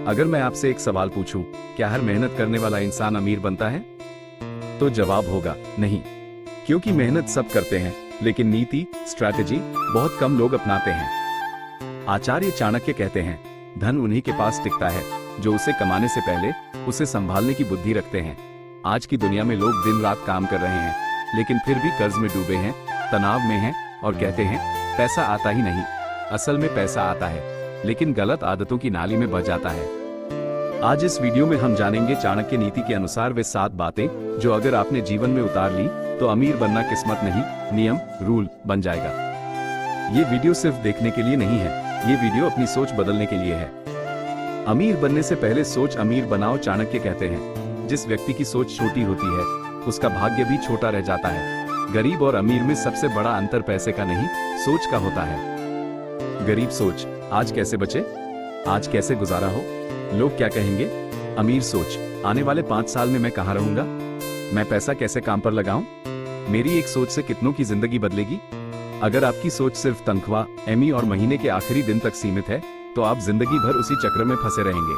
अगर मैं आपसे एक सवाल पूछूं, क्या हर मेहनत करने वाला इंसान अमीर बनता है? तो जवाब होगा नहीं, क्योंकि मेहनत सब करते हैं, लेकिन नीति, स्ट्रैटेजी बहुत कम लोग अपनाते हैं। आचार्य चाणक्य कहते हैं, धन उन्हीं के पास टिकता है जो उसे कमाने से पहले उसे संभालने की बुद्धि रखते हैं। आज की दुनिया में लोग दिन रात काम कर रहे हैं, लेकिन फिर भी कर्ज में डूबे हैं, तनाव में हैं और कहते हैं पैसा आता ही नहीं। असल में पैसा आता है, लेकिन गलत आदतों की नाली में बह जाता है। आज इस वीडियो में हम जानेंगे चाणक्य नीति के अनुसार वे 7 बातें जो अगर आपने जीवन में उतार ली तो अमीर बनना किस्मत नहीं, नियम, रूल बन जाएगा। ये वीडियो सिर्फ देखने के लिए नहीं है, ये वीडियो अपनी सोच बदलने के लिए है। अमीर बनने से पहले सोच अमीर बनाओ। चाणक्य कहते हैं, जिस व्यक्ति की सोच छोटी होती है उसका भाग्य भी छोटा रह जाता है। गरीब और अमीर में सबसे बड़ा अंतर पैसे का नहीं, सोच का होता है। गरीब सोच, आज कैसे बचे, आज कैसे गुजारा हो, लोग क्या कहेंगे। अमीर सोच, आने वाले 5 साल में मैं कहाँ रहूंगा, मैं पैसा कैसे काम पर लगाऊं। मेरी एक सोच से कितनों की जिंदगी बदलेगी। अगर आपकी सोच सिर्फ तनख्वाह, एमी और महीने के आखिरी दिन तक सीमित है तो आप जिंदगी भर उसी चक्र में फंसे रहेंगे।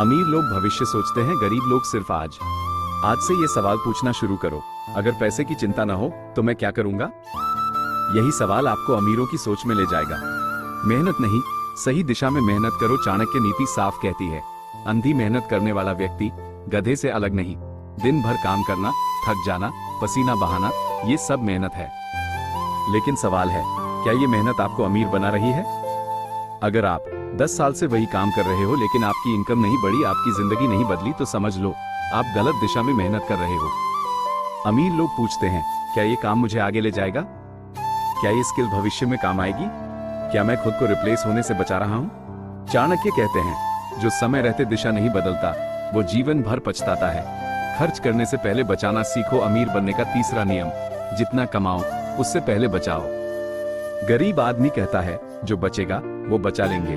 अमीर लोग भविष्य सोचते हैं, गरीब लोग सिर्फ आज। आज से ये सवाल पूछना शुरू करो, अगर पैसे की चिंता न हो तो मैं क्या करूंगा। यही सवाल आपको अमीरों की सोच में ले जाएगा। मेहनत नहीं, सही दिशा में मेहनत करो। चाणक्य नीति साफ कहती है, अंधी मेहनत करने वाला व्यक्ति गधे से अलग नहीं। दिन भर काम करना, थक जाना, पसीना बहाना, ये सब मेहनत है। लेकिन सवाल है, क्या ये मेहनत आपको अमीर बना रही है? अगर आप 10 साल से वही काम कर रहे हो लेकिन आपकी इनकम नहीं बढ़ी, आपकी जिंदगी नहीं बदली, तो समझ लो आप गलत दिशा में मेहनत कर रहे हो। अमीर लोग पूछते हैं, क्या ये काम मुझे आगे ले जाएगा, क्या ये स्किल भविष्य में काम आएगी, क्या मैं खुद को रिप्लेस होने से बचा रहा हूँ। चाणक्य कहते हैं, जो समय रहते दिशा नहीं बदलता वो जीवन भर पछताता है। खर्च करने से पहले बचाना सीखो। अमीर बनने का तीसरा नियम, जितना कमाओ उससे पहले बचाओ। गरीब आदमी कहता है, जो बचेगा वो बचा लेंगे।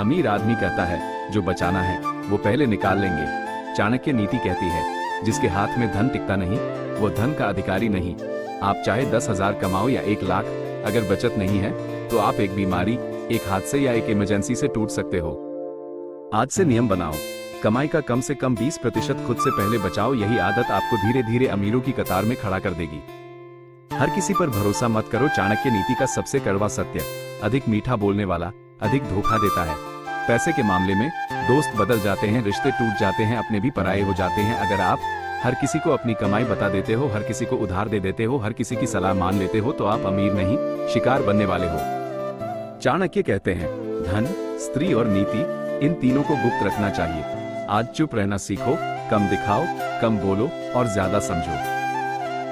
अमीर आदमी कहता है, जो बचाना है वो पहले निकाल लेंगे। चाणक्य नीति कहती है, जिसके हाथ में धन टिकता नहीं वो धन का अधिकारी नहीं। आप चाहे 10,000 कमाओ या 1 लाख, अगर बचत नहीं है तो आप एक बीमारी, एक हादसे या एक इमरजेंसी से टूट सकते हो। आज से नियम बनाओ, कमाई का कम से कम 20% खुद से पहले बचाओ। यही आदत आपको धीरे धीरे अमीरों की कतार में खड़ा कर देगी। हर किसी पर भरोसा मत करो। चाणक्य नीति का सबसे कड़वा सत्य, अधिक मीठा बोलने वाला अधिक धोखा देता है। पैसे के मामले में दोस्त बदल जाते हैं, रिश्ते टूट जाते हैं, अपने भी पराये हो जाते हैं। अगर आप हर किसी को अपनी कमाई बता देते हो, हर किसी को उधार दे देते हो, हर किसी की सलाह मान लेते हो, तो आप अमीर नहीं, शिकार बनने वाले हो। चाणक्य कहते हैं, धन, स्त्री और नीति, इन तीनों को गुप्त रखना चाहिए। आज चुप रहना सीखो, कम दिखाओ, कम बोलो और ज्यादा समझो।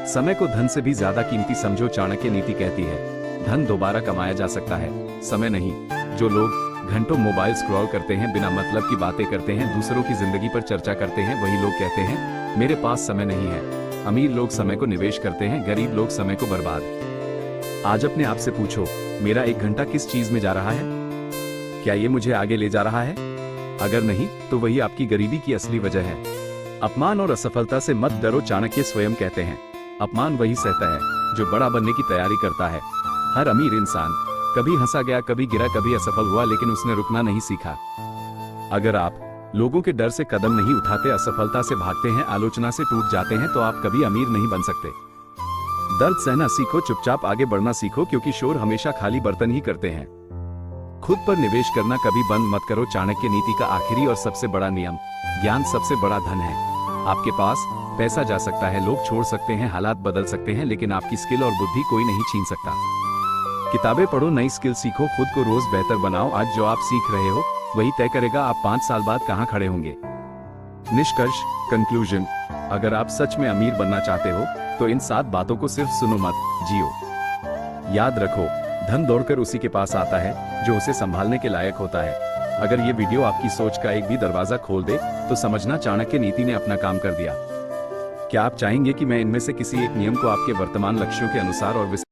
समय को धन से भी ज्यादा कीमती समझो। चाणक्य नीति कहती है, धन दोबारा कमाया जा सकता है, समय नहीं। जो लोग घंटों मोबाइल स्क्रॉल करते हैं, बिना मतलब की बातें करते हैं, दूसरों की जिंदगी पर चर्चा करते हैं, वही लोग कहते हैं मेरे पास समय नहीं है। अमीर लोग समय को निवेश करते हैं, गरीब लोग समय को बर्बाद। आज अपने आप से पूछो, मेरा 1 घंटा किस चीज में जा रहा है, क्या ये मुझे आगे ले जा रहा है? अगर नहीं तो वही आपकी गरीबी की असली वजह है। अपमान और असफलता से मत डरो। चाणक्य स्वयं कहते हैं, अपमान वही सहता है जो बड़ा बनने की तैयारी करता है। हर अमीर इंसान कभी हंसा गया, कभी गिरा, कभी असफल हुआ, लेकिन उसने रुकना नहीं सीखा। अगर आप लोगों के डर से कदम नहीं उठाते, असफलता से भागते हैं, आलोचना से टूट जाते हैं, तो आप कभी अमीर नहीं बन सकते। दर्द सहना सीखो, चुपचाप आगे बढ़ना सीखो, क्योंकि शोर हमेशा खाली बर्तन ही करते हैं। खुद पर निवेश करना कभी बंद मत करो। चाणक्य नीति का आखिरी और सबसे बड़ा नियम, ज्ञान सबसे बड़ा धन है। आपके पास पैसा जा सकता है, लोग छोड़ सकते हैं, हालात बदल सकते हैं, लेकिन आपकी स्किल और बुद्धि कोई नहीं छीन सकता। किताबें पढ़ो, नई स्किल सीखो, खुद को रोज बेहतर बनाओ। आज जो आप सीख रहे हो वही तय करेगा आप 5 साल बाद कहां खड़े होंगे। निष्कर्ष, कंक्लूजन, अगर आप सच में अमीर बनना चाहते हो तो इन 7 बातों को सिर्फ सुनो मत, जियो। याद रखो, धन दौड़कर उसी के पास आता है जो उसे संभालने के लायक होता है। अगर ये वीडियो आपकी सोच का एक भी दरवाजा खोल दे तो समझना चाणक्य नीति ने अपना काम कर दिया। क्या आप चाहेंगे कि मैं इनमें से किसी एक नियम को आपके वर्तमान लक्ष्यों के अनुसार और विस्तार